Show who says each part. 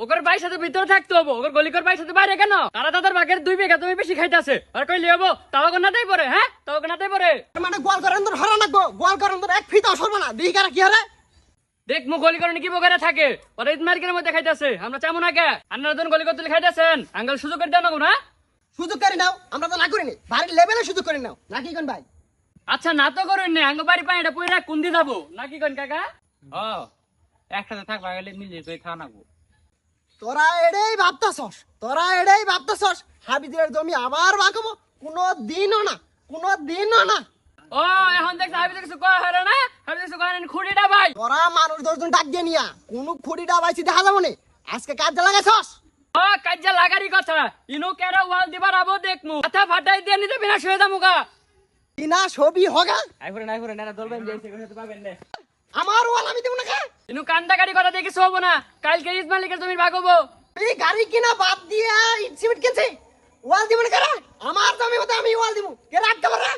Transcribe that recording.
Speaker 1: ওকর ভাই সাথে ভিতরে থাকতে হবো, ওকর গলিকর ভাই সাথে বাইরে কেন? তারা তাদের ভাগের 2 বিঘা তুমি বেশি খাইতেছে, আর কই লিয়াবো? তাও নাতেই পড়ে, হ্যাঁ তাও নাতেই পড়ে।
Speaker 2: মানে গোয়াল করেন তোর হরা নাকবো, গোয়াল করেন তোর এক ফিতা সরবো না, দিই কারা কি হারে?
Speaker 1: দেখ মু গলিকরণ কি বগরে থাকে, ওরা ঈদ মার্কেটের মধ্যে খাইতেছে, আমরা চামু না কে? আপনারা যখন গলিকর তুলে খাইতেছেন, আঙ্গাল সুযোগ করে দেন না?
Speaker 2: সুযোগ করে নাও, আমরা তো না করিনি, বাড়ির লেভেলে সুযোগ করে নাও নাকি কোন ভাই?
Speaker 1: আচ্ছা না তো করুন না, আঙ্গ বাড়ি পাই এটা পুরা কুন্দি যাবো নাকি কোন কাকা?
Speaker 3: ও একসাথে থাকবা গেলে মিলিয়ে করে খাওয়া নাগবো।
Speaker 2: তোরা এটাই ভাবতাছস, তোরা এটাই ভাবতাছস হাবিদের জমি আবার বাঁকবো? কোনো দিনও না, কোনো দিনও না।
Speaker 1: ও এখন দেখছ হাবি দেখছ কয় হারে না, হাবি দেখছ কয় হারে খুঁড়িটা ভাই।
Speaker 2: তোরা মানুষ 10 জন ডাক দিয়ে নিয়া কোনো খুঁড়িটা বাইছি দেখা যাবো না। আজকে কাজ লাগাইছস?
Speaker 1: ও কাজ্জা লাগারি কথা, ইনো কেরা ওয়াল দিবার আবো দেখমু, মাথা ফাটাই দিয়ে নিতে বিনা শুয়ে যামুগা।
Speaker 2: কিনা ছবি হগা
Speaker 1: আইফুরে না দলবেন যাইছে কইতে পাবেন না।
Speaker 2: আমার ওয়াল আমি দেব না কা?
Speaker 1: ইনো কান্দা গাড়ি কথা দেখি শোবো না, কালকে ঈদ মালিকের জমি ভাগবো।
Speaker 2: এই গাড়ি কিনা বাদ দিয়া ইট সিমেন্ট কিনছে, ওয়াল দিব না কারা? আমার জমি হতে আমি ওয়াল দিব, কে রাখতে পারে?